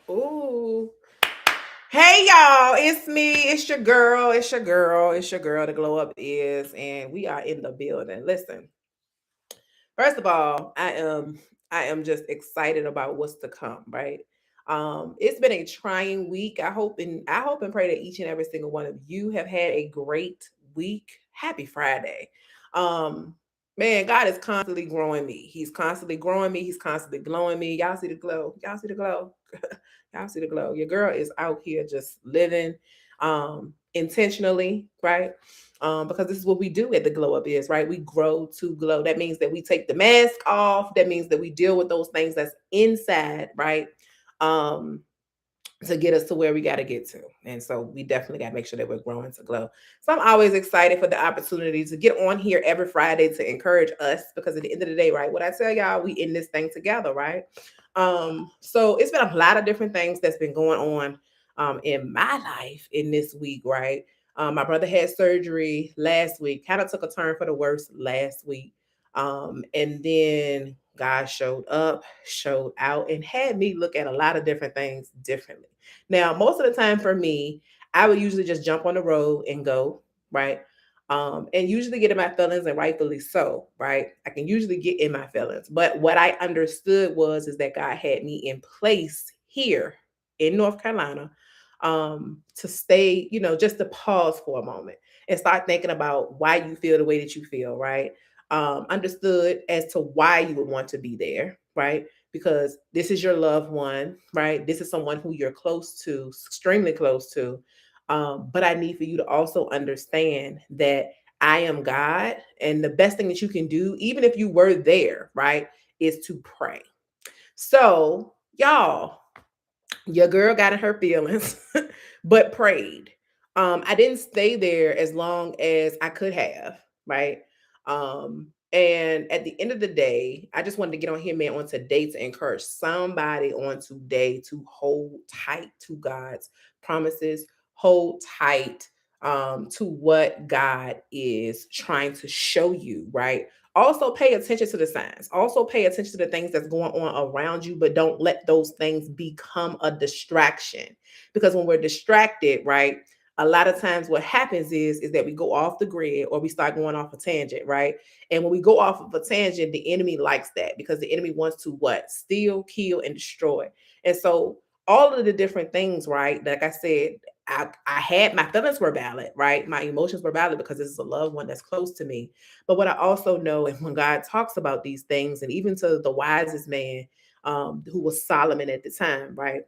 Ooh. Hey y'all, it's me. It's your girl. It's your girl. It's your girl. The glow up is, and we are in the building. Listen, first of all, I am just excited about what's to come, right? It's been a trying week. I hope and pray that each and every single one of you have had a great week. Happy Friday. Um, Man, God is constantly growing me. He's constantly growing me. He's constantly glowing me. Y'all see the glow. Y'all see the glow. Y'all see the glow. Your girl is out here just living intentionally, right? Because this is what we do at the Glow Up is, right? We grow to glow. That means that we take the mask off. That means that we deal with those things that's inside, right? Um, to get us to where we got to get to. And so we definitely got to make sure that we're growing to glow. So I'm always excited for the opportunity to get on here every Friday to encourage us because at the end of the day, right, what I tell y'all, we in this thing together, right? So it's been a lot of different things that's been going on in my life in this week, right? My brother had surgery last week, kind of took a turn for the worse last week. And then God showed up, showed out, and had me look at a lot of different things differently. Now, most of the time for me, I would usually just jump on the road and go, right? And usually get in my feelings, and rightfully so, right? I can usually get in my feelings. But what I understood was is that God had me in place here in North Carolina to stay, just to pause for a moment and start thinking about why you feel the way that you feel, right? Understood as to why you would want to be there, right? Because this is your loved one, right? This is someone who you're close to, extremely close to. But I need for you to also understand that I am God. And the best thing that you can do, even if you were there, right, is to pray. So, y'all, your girl got in her feelings, but prayed. I didn't stay there as long as I could have, right? And at the end of the day, I just wanted to get on here, man, on today to encourage somebody on today to hold tight to God's promises, hold tight to what God is trying to show you, right? Also pay attention to the signs. Also pay attention to the things that's going on around you, but don't let those things become a distraction. Because when we're distracted, right, a lot of times what happens is that we go off the grid or we start going off a tangent, right? And when we go off of a tangent, the enemy likes that because the enemy wants to what? Steal, kill, and destroy. And so all of the different things, right? Like I said, I had my feelings were valid, right? My emotions were valid because this is a loved one that's close to me. But what I also know, and when God talks about these things, and even to the wisest man, who was Solomon at the time, right?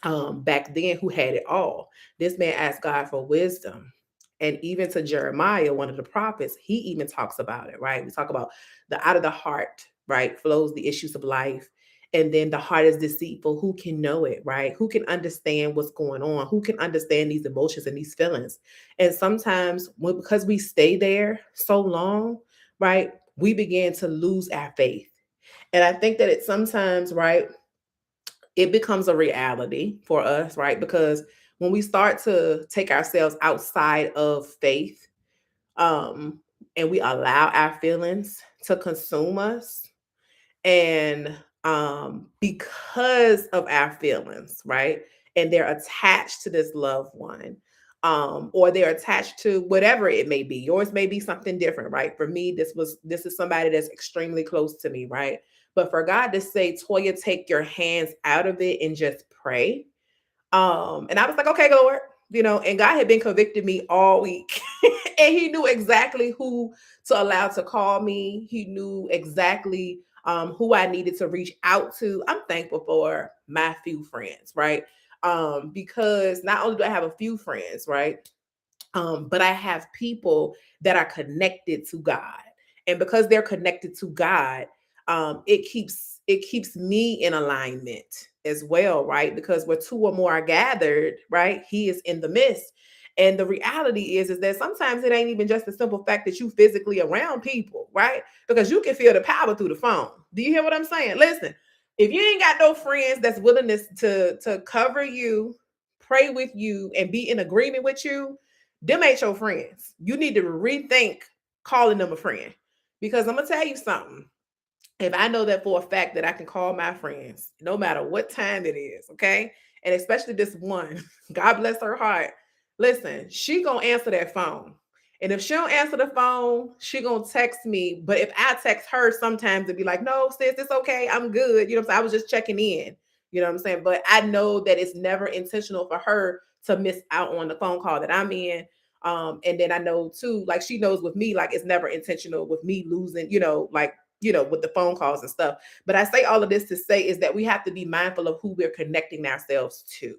Back then, who had it all. This man asked God for wisdom. And even to Jeremiah, one of the prophets, he even talks about it, right? We talk about the out of the heart, right, flows the issues of life. And then the heart is deceitful. Who can know it, right? Who can understand what's going on? Who can understand these emotions and these feelings? And sometimes, because we stay there so long, right, we begin to lose our faith. And I think that it sometimes, right, it becomes a reality for us, right? Because when we start to take ourselves outside of faith, um, and we allow our feelings to consume us, and because of our feelings, right? And they're attached to this loved one, or they're attached to whatever it may be. Yours may be something different, right? For me, this is somebody that's extremely close to me, right? But for God to say, Toya, take your hands out of it and just pray. And I was like, okay, Lord, and God had been convicting me all week. And he knew exactly who to allow to call me. He knew exactly who I needed to reach out to. I'm thankful for my few friends, right? Because not only do I have a few friends, right? But I have people that are connected to God. And because they're connected to God, it keeps me in alignment as well, right? Because where two or more are gathered, right, he is in the midst. And the reality is that sometimes it ain't even just the simple fact that you physically around people, right? Because you can feel the power through the phone. Do you hear what I'm saying? Listen, if you ain't got no friends that's willing to cover you, pray with you, and be in agreement with you, them ain't your friends. You need to rethink calling them a friend. Because I'm gonna tell you something. if I know that for a fact that I can call my friends, no matter what time it is, okay? And especially this one, God bless her heart. Listen, she gonna answer that phone. And if she don't answer the phone, she gonna text me. But if I text her, sometimes it'd be like, no, sis, it's okay. I'm good. You know what I'm saying? I was just checking in. You know what I'm saying? But I know that it's never intentional for her to miss out on the phone call that I'm in. And then I know too, like she knows with me, like it's never intentional with me losing, like with the phone calls and stuff. But I say all of this to say is that we have to be mindful of who we're connecting ourselves to,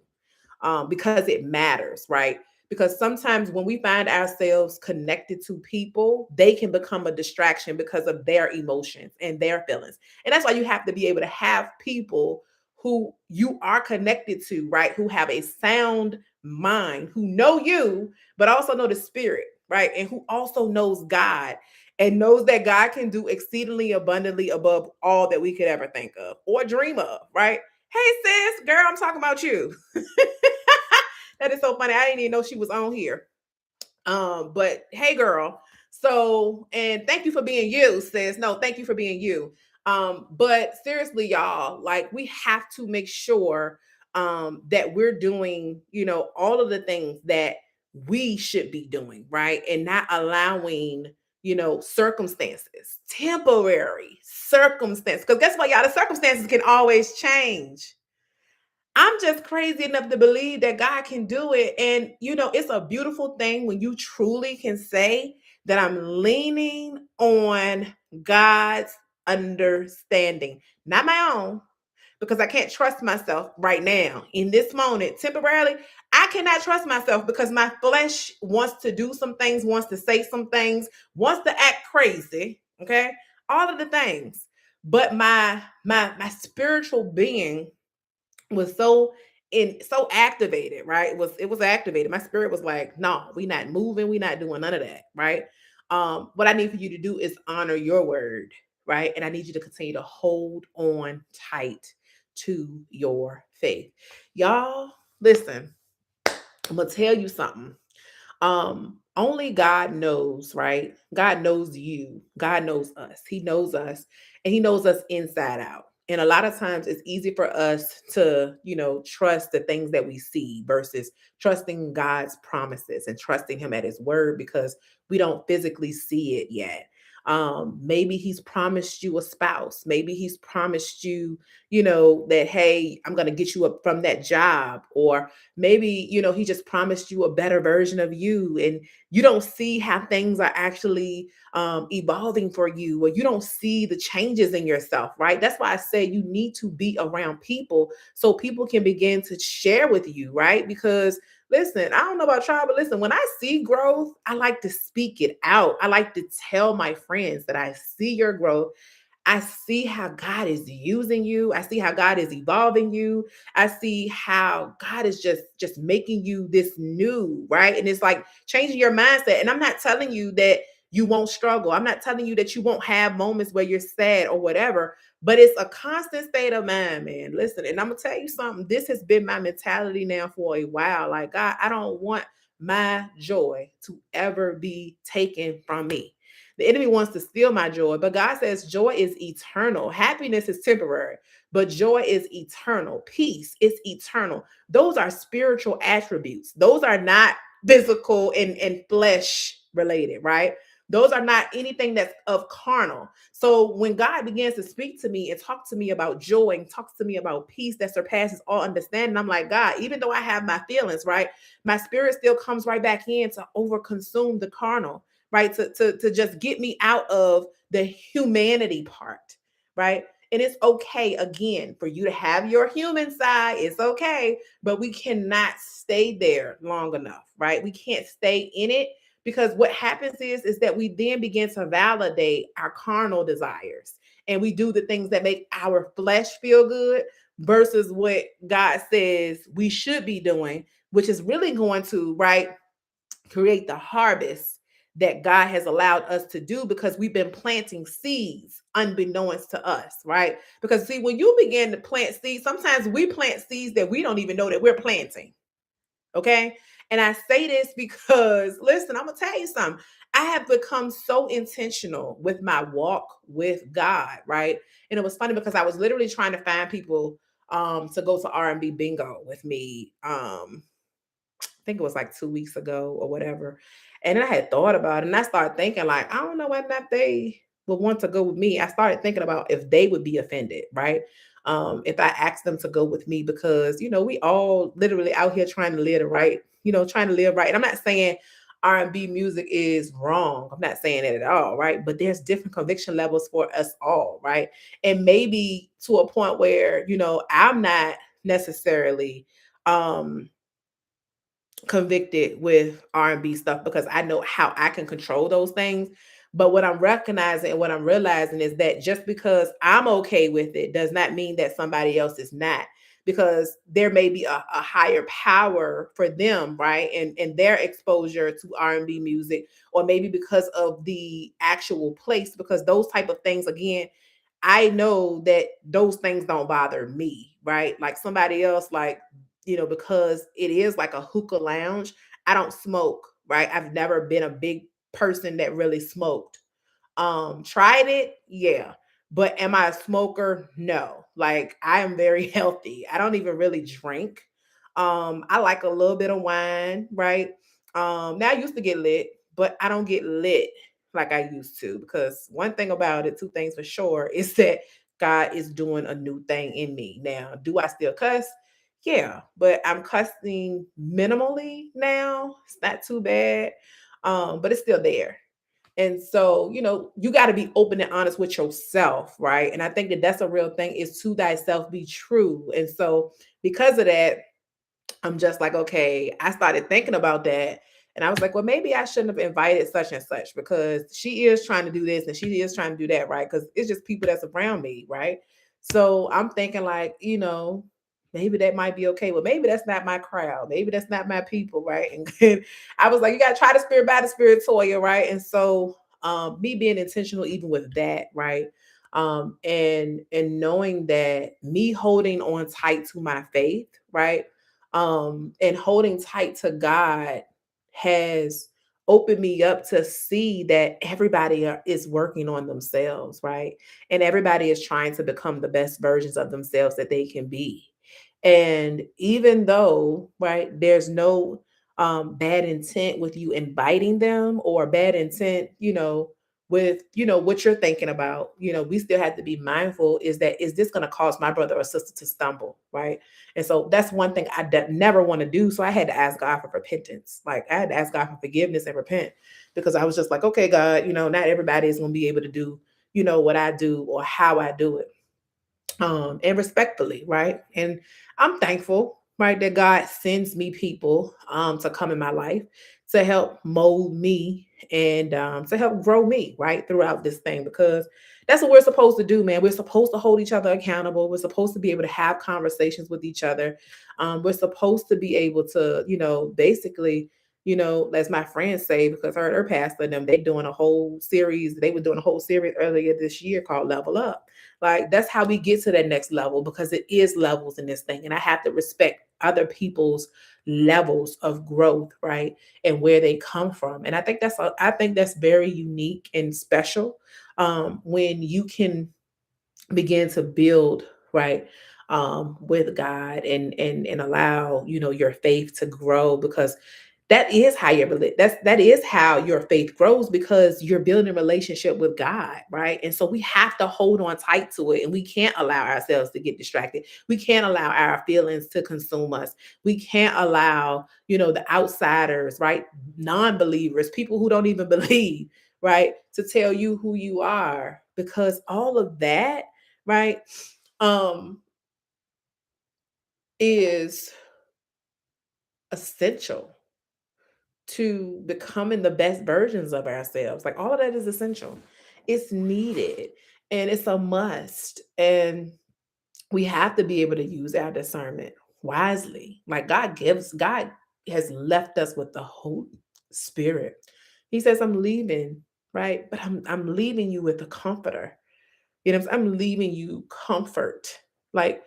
because it matters, right? Because sometimes when we find ourselves connected to people, they can become a distraction because of their emotions and their feelings. And that's why you have to be able to have people who you are connected to, right? Who have a sound mind, who know you, but also know the spirit, right? And who also knows God and knows that God can do exceedingly abundantly above all that we could ever think of or dream of, right? Hey, sis, girl, I'm talking about you. That is so funny. I didn't even know she was on here. But hey, girl. So, and thank you for being you, sis. No, thank you for being you. But seriously, y'all, like we have to make sure that we're doing, all of the things that we should be doing, right? And not allowing, circumstances, temporary circumstances. Because guess what, y'all? The circumstances can always change. I'm just crazy enough to believe that God can do it. And, it's a beautiful thing when you truly can say that I'm leaning on God's understanding, not my own, because I can't trust myself right now in this moment temporarily. I cannot trust myself because my flesh wants to do some things, wants to say some things, wants to act crazy. Okay. All of the things. But my spiritual being was so activated, right? It was activated. My spirit was like, no, we not moving, we not doing none of that, right? What I need for you to do is honor your word, right? And I need you to continue to hold on tight to your faith. Y'all, listen, I'm gonna tell you something. Only God knows, right? God knows you. God knows us. He knows us, and he knows us inside out. And a lot of times it's easy for us to, trust the things that we see versus trusting God's promises and trusting him at his word because we don't physically see it yet. Maybe he's promised you a spouse. Maybe he's promised you, that, hey, I'm going to get you up from that job. Or maybe, he just promised you a better version of you. And you don't see how things are actually evolving for you, or you don't see the changes in yourself, right? That's why I say you need to be around people so people can begin to share with you, right? Because listen, I don't know about y'all, but listen, when I see growth, I like to speak it out. I like to tell my friends that I see your growth. I see how God is using you. I see how God is evolving you. I see how God is just making you this new, right? And it's like changing your mindset. And I'm not telling you that you won't struggle. I'm not telling you that you won't have moments where you're sad or whatever, but it's a constant state of mind, man. Listen, and I'm gonna tell you something. This has been my mentality now for a while. Like, God, I don't want my joy to ever be taken from me. The enemy wants to steal my joy, but God says joy is eternal. Happiness is temporary, but joy is eternal. Peace is eternal. Those are spiritual attributes. Those are not physical and flesh related, right? Those are not anything that's of carnal. So when God begins to speak to me and talk to me about joy and talks to me about peace that surpasses all understanding, I'm like, God, even though I have my feelings, right? My spirit still comes right back in to overconsume the carnal, right? To just get me out of the humanity part, right? And it's okay, again, for you to have your human side. It's okay, but we cannot stay there long enough, right? We can't stay in it because what happens is that we then begin to validate our carnal desires and we do the things that make our flesh feel good versus what God says we should be doing, which is really going to, right, create the harvest that God has allowed us to do because we've been planting seeds unbeknownst to us, right? Because see, when you begin to plant seeds, sometimes we plant seeds that we don't even know that we're planting. Okay. And I say this because, listen, I'm going to tell you something. I have become so intentional with my walk with God, right? And it was funny because I was literally trying to find people to go to R&B bingo with me. I think it was like 2 weeks ago or whatever. And then I had thought about it and I started thinking like, I don't know whether or not they would want to go with me. I started thinking about if they would be offended, right? If I asked them to go with me because, we all literally out here trying to live the right, trying to live right. And I'm not saying R&B music is wrong. I'm not saying that at all, right? But there's different conviction levels for us all, right? And maybe to a point where, I'm not necessarily um convicted with R&B stuff because I know how I can control those things. But what I'm recognizing and what I'm realizing is that just because I'm okay with it does not mean that somebody else is not. Because there may be a higher power for them, right? And their exposure to R&B music, or maybe because of the actual place, because those type of things, again, I know that those things don't bother me, right? Like somebody else, like, because it is like a hookah lounge. I don't smoke, right? I've never been a big person that really smoked. Tried it, yeah. But am I a smoker? No. Like I am very healthy. I don't even really drink. I like a little bit of wine, right? Now I used to get lit, but I don't get lit like I used to because one thing about it, two things for sure, is that God is doing a new thing in me. Now, do I still cuss? Yeah, but I'm cussing minimally now. It's not too bad. But it's still there. And so, you got to be open and honest with yourself, right? And I think that that's a real thing is to thyself be true. And so, because of that, I'm just like, okay, I started thinking about that. And I was like, well, maybe I shouldn't have invited such and such because she is trying to do this and she is trying to do that, right? Because it's just people that's around me, right? So I'm thinking, like, maybe that might be okay. Well, maybe that's not my crowd. Maybe that's not my people, right? And I was like, you got to try the spirit by the spirit, Toya, right? And so, me being intentional, even with that, right? And knowing that me holding on tight to my faith, right? And holding tight to God has opened me up to see that everybody is working on themselves, right? And everybody is trying to become the best versions of themselves that they can be. And even though, right, there's no bad intent with you inviting them or bad intent, with what you're thinking about, we still have to be mindful is that is this going to cause my brother or sister to stumble, right? And so that's one thing I never want to do. So I had to ask God for repentance. Like I had to ask God for forgiveness and repent because I was just like, okay, God, not everybody is going to be able to do, what I do or how I do it. And respectfully, right? And I'm thankful, right, that God sends me people to come in my life to help mold me and to help grow me, right, throughout this thing because that's what we're supposed to do, man. We're supposed to hold each other accountable. We're supposed to be able to have conversations with each other. We're supposed to be able to, basically, as my friends say, because her pastor and them, they were doing a whole series earlier this year called Level Up. Like that's how we get to that next level because it is levels in this thing. And I have to respect other people's levels of growth, right? And where they come from. And I think that's very unique and special when you can begin to build, right? With God and allow, your faith to grow because that is how your faith grows because you're building a relationship with God, right? And so we have to hold on tight to it and we can't allow ourselves to get distracted. We can't allow our feelings to consume us. We can't allow, the outsiders, right? Non-believers, people who don't even believe, right? To tell you who you are because all of that, right? Um is essential to becoming the best versions of ourselves. Like all of that is essential. It's needed and it's a must. And we have to be able to use our discernment wisely. Like God has left us with the Holy Spirit. He says, I'm leaving, right? But I'm leaving you with a comforter. I'm leaving you comfort. Like,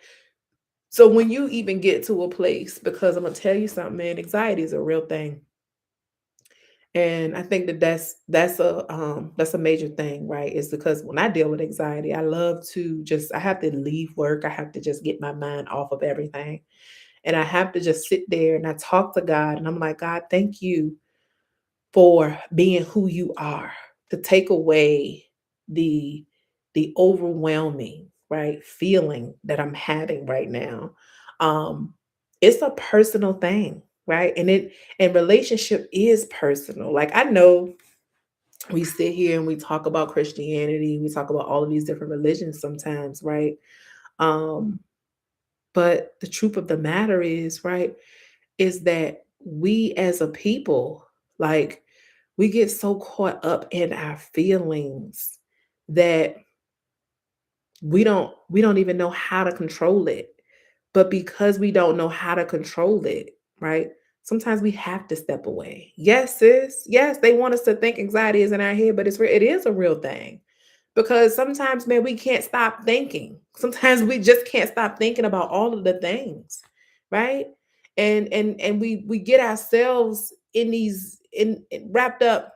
so when you even get to a place, because I'm gonna tell you something, man, anxiety is a real thing And I think that that's a major thing, right? Is because when I deal with anxiety, I love to just I have to leave work. I have to just get my mind off of everything. And I have to just sit there and I talk to God and I'm like, God, thank you for being who you are, to take away the overwhelming, right, feeling that I'm having right now. Um, it's a personal thing, right? And relationship is personal. Like I know we sit here and we talk about Christianity, we talk about all of these different religions sometimes, right? Um, but the truth of the matter is, right, is that we as a people, like, we get so caught up in our feelings that we don't even know how to control it. But because we don't know how to control it, right? Sometimes we have to step away. Yes, sis. Yes, they want us to think anxiety is in our head, but it is a real thing. Because sometimes, man, we can't stop thinking. Sometimes we just can't stop thinking about all of the things, right? And we get ourselves in these in wrapped up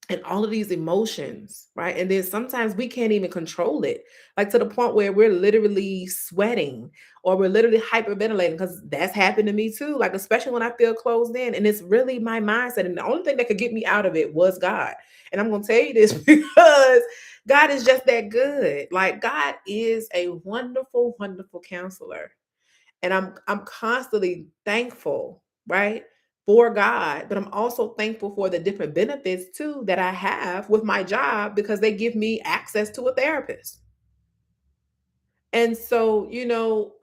and all of these emotions, right? And then sometimes we can't even control it, like to the point where we're literally sweating or we're literally hyperventilating because that's happened to me too. Like, especially when I feel closed in, and it's really my mindset. And the only thing that could get me out of it was God. And I'm going to tell you this because God is just that good. Like, God is a wonderful, wonderful counselor. And I'm constantly thankful, right, for God, but I'm also thankful for the different benefits too that I have with my job because they give me access to a therapist. And so, it's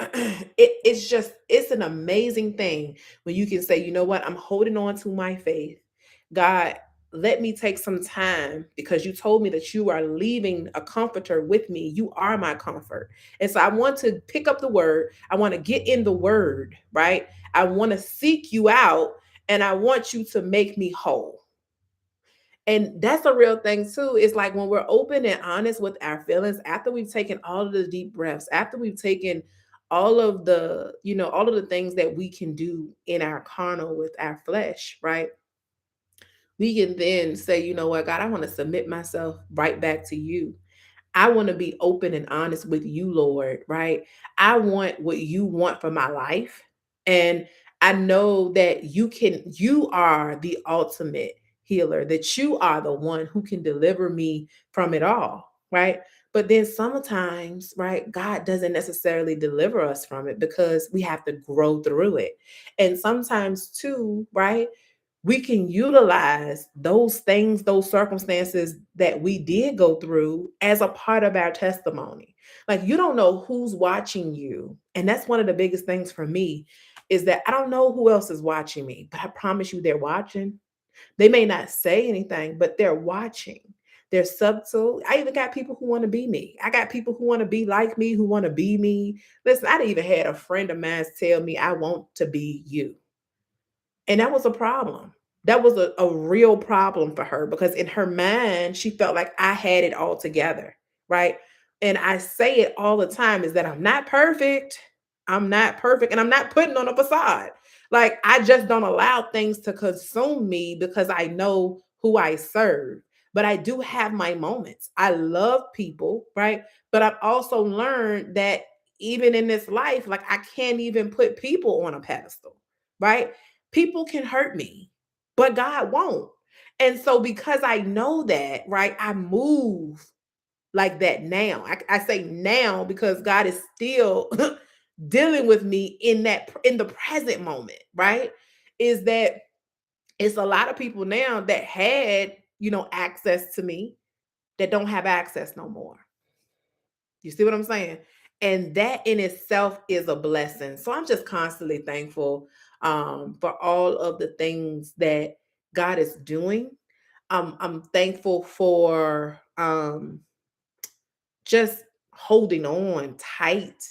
an amazing thing when you can say, you know what, I'm holding on to my faith. God, let me take some time because you told me that you are leaving a comforter with me. You are my comfort. And so I want to pick up the word. I want to get in the word, right? I want to seek you out and I want you to make me whole. And that's a real thing too. It's like when we're open and honest with our feelings after we've taken all of the deep breaths, after we've taken all of the things that we can do in our carnal with our flesh, right? We can then say, you know what, God, I want to submit myself right back to you. I want to be open and honest with you, Lord, right? I want what you want for my life. And I know that you are the ultimate healer, that you are the one who can deliver me from it all, right? But then sometimes, right, God doesn't necessarily deliver us from it because we have to grow through it. And sometimes, too, right, we can utilize those things, those circumstances that we did go through as a part of our testimony. Like, you don't know who's watching you. And that's one of the biggest things for me is that I don't know who else is watching me, but I promise you they're watching. They may not say anything, but they're watching. They're subtle. I even got people who want to be me. I got people who want to be like me, who want to be me. Listen, I even had a friend of mine tell me, I want to be you. And that was a problem. That was a real problem for her because in her mind, she felt like I had it all together, right? And I say it all the time is that I'm not perfect. I'm not perfect. And I'm not putting on a facade. Like, I just don't allow things to consume me because I know who I serve. But I do have my moments. I love people, right? But I've also learned that even in this life, like, I can't even put people on a pedestal, right? People can hurt me, but God won't. And so, because I know that, right, I move like that now. I say now because God is still dealing with me in the present moment, right? Is that it's a lot of people now that had, access to me that don't have access no more. You see what I'm saying? And that in itself is a blessing. So I'm just constantly thankful for all of the things that God is doing. I'm thankful for just holding on tight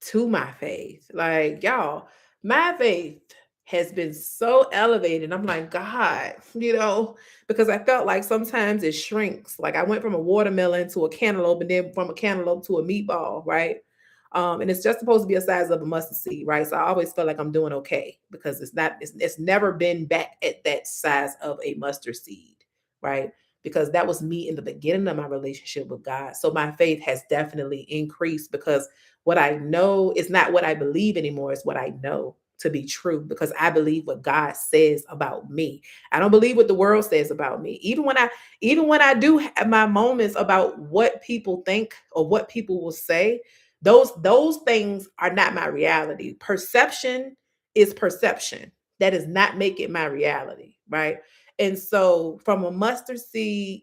to my faith. Like, y'all, my faith has been so elevated. I'm like, God, because I felt like sometimes it shrinks. Like, I went from a watermelon to a cantaloupe and then from a cantaloupe to a meatball, right? And it's just supposed to be a size of a mustard seed, right? So I always feel like I'm doing okay because it's never been back at that size of a mustard seed, right? Because that was me in the beginning of my relationship with God. So my faith has definitely increased because what I know is not what I believe anymore, it's what I know to be true because I believe what God says about me. I don't believe what the world says about me. Even when I do have my moments about what people think or what people will say, those things are not my reality. Perception is perception. That does not make it my reality, right? And so from a mustard seed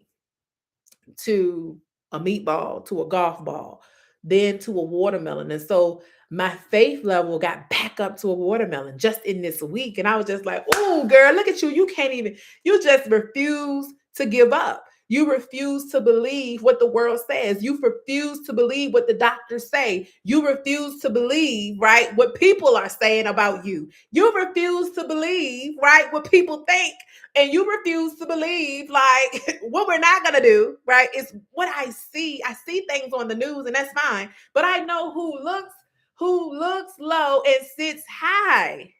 to a meatball to a golf ball, then to a watermelon. And so my faith level got back up to a watermelon just in this week. And I was just like, oh, girl, look at you. You can't even, you just refuse to give up. You refuse to believe what the world says. You refuse to believe what the doctors say. You refuse to believe, right, what people are saying about you. You refuse to believe, right, what people think, and you refuse to believe like what we're not going to do, right, is what I see things on the news, and that's fine, but I know who looks low and sits high.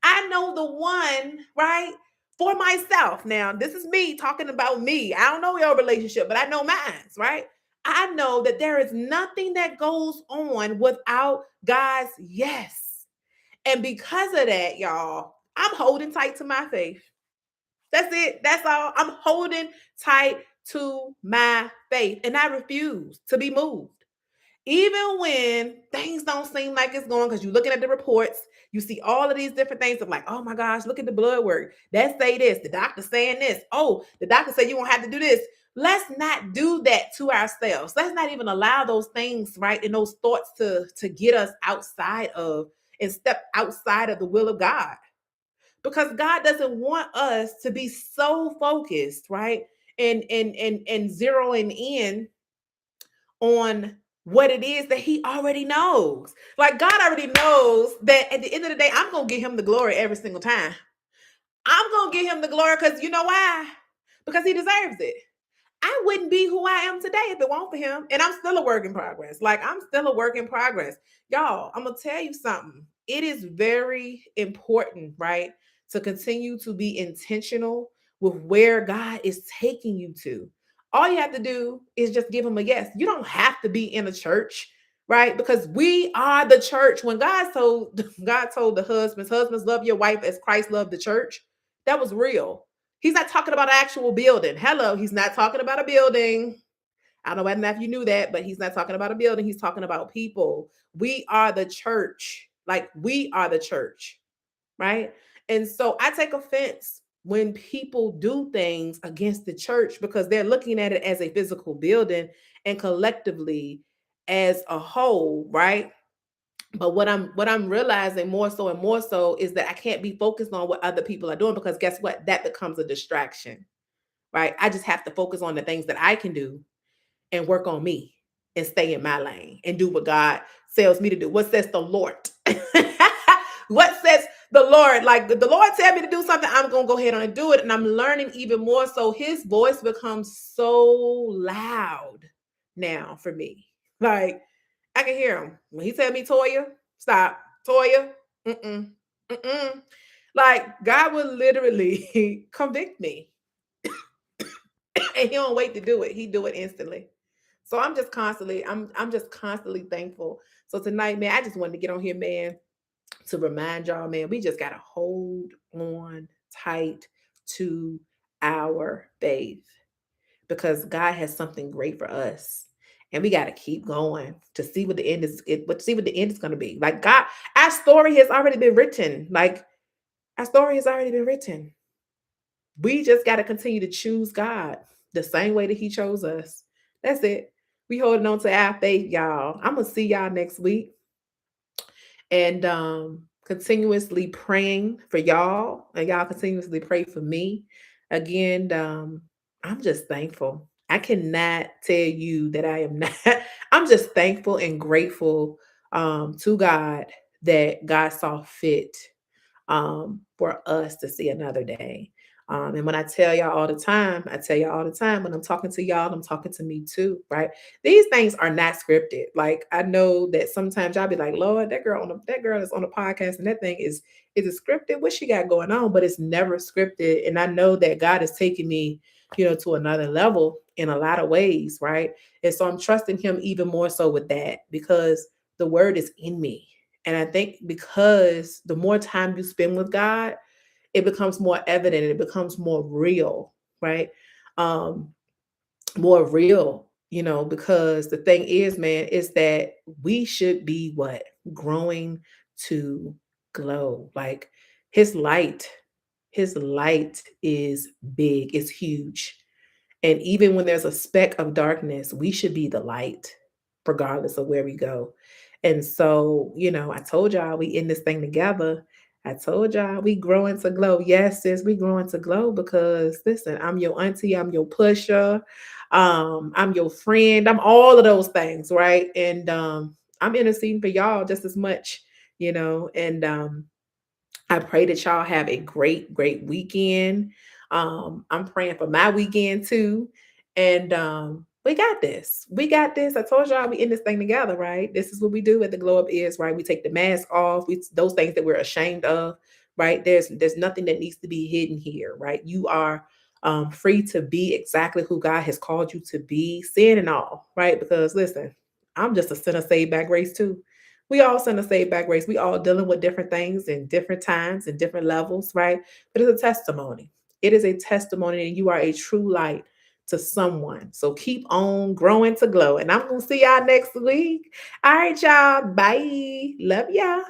I know the one, right, for myself. Now this is me talking about me. I don't know your relationship, but I know mine's, right? I know that there is nothing that goes on without God's yes. And because of that, y'all, I'm holding tight to my faith. That's it. That's all. I'm holding tight to my faith and I refuse to be moved. Even when things don't seem like it's going, because you're looking at the reports, you see all of these different things of like, oh my gosh, look at the blood work. That say this, the doctor saying this. Oh, the doctor said you won't have to do this. Let's not do that to ourselves. Let's not even allow those things, right, and those thoughts to get us outside of and step outside of the will of God, because God doesn't want us to be so focused, right? And zeroing in on what it is that he already knows. Like God already knows that at the end of the day, I'm gonna give him the glory every single time. I'm gonna give him the glory because you know why? Because he deserves it. I wouldn't be who I am today if it weren't for him. And I'm still a work in progress. Like I'm still a work in progress. Y'all, I'm gonna tell you something. It is very important, right? To continue to be intentional with where God is taking you to. All you have to do is just give him a yes. You don't have to be in a church, right? Because we are the church. When God told the husbands, love your wife as Christ loved the church, that was real. He's not talking about an actual building. Hello, he's not talking about a building. I don't know whether if you knew that, but he's not talking about a building. He's talking about people. We are the church. Like we are the church, right? And so I take offense when people do things against the church because they're looking at it as a physical building and collectively as a whole, right? But what I'm realizing more so and more so is that I can't be focused on what other people are doing because guess what? That becomes a distraction, right? I just have to focus on the things that I can do and work on me and stay in my lane and do what God tells me to do. What says the Lord? What says the Lord? Like the Lord tell me to do something, I'm gonna go ahead and do it. And I'm learning even more. So his voice becomes so loud now for me. Like I can hear him when he tell me, Toya, stop, Toya, mm-mm, mm-mm. Like God will literally convict me, and he don't wait to do it. He do it instantly. So I'm just constantly thankful. So tonight, man, I just wanted to get on here, man, to remind y'all, man, we just gotta hold on tight to our faith because God has something great for us. And we got to keep going to see what the end is, but see what the end is going to be. Like God, our story has already been written. Like our story has already been written. We just got to continue to choose God the same way that He chose us. That's it. We holding on to our faith, y'all. I'm gonna see y'all next week, and continuously praying for y'all, and y'all continuously pray for me. Again, I'm just thankful. I cannot tell you that I am not. I'm just thankful and grateful to God that God saw fit for us to see another day. And when I tell y'all all the time, I tell y'all all the time, when I'm talking to y'all, I'm talking to me too, right? These things are not scripted. Like I know that sometimes y'all be like, Lord, that girl is on a podcast and that thing is it scripted? What she got going on? But it's never scripted. And I know that God is taking me, to another level in a lot of ways, right? And so I'm trusting him even more so with that because the word is in me. And I think because the more time you spend with God, it becomes more evident and it becomes more real, right? Um, More real, because the thing is, man, is that we should be what? Growing to glow. Like his light, his light is big, it's huge. And even when there's a speck of darkness, we should be the light, regardless of where we go. And so, I told y'all we in this thing together. I told y'all we growing to glow. Yes, sis, we growing to glow because listen, I'm your auntie, I'm your pusher, I'm your friend, I'm all of those things, right? And I'm interceding for y'all just as much, and I pray that y'all have a great, great weekend. I'm praying for my weekend too. And we got this. We got this. I told y'all we in this thing together, right? This is what we do at the Glow Up is, right? We take the mask off. We those things that we're ashamed of, right? There's nothing that needs to be hidden here, right? You are free to be exactly who God has called you to be, sin and all, right? Because listen, I'm just a sinner saved by grace too. We all send a saved back race. We all dealing with different things in different times and different levels, right? But it's a testimony. It is a testimony, and you are a true light to someone. So keep on growing to glow. And I'm gonna see y'all next week. All right, y'all. Bye. Love y'all.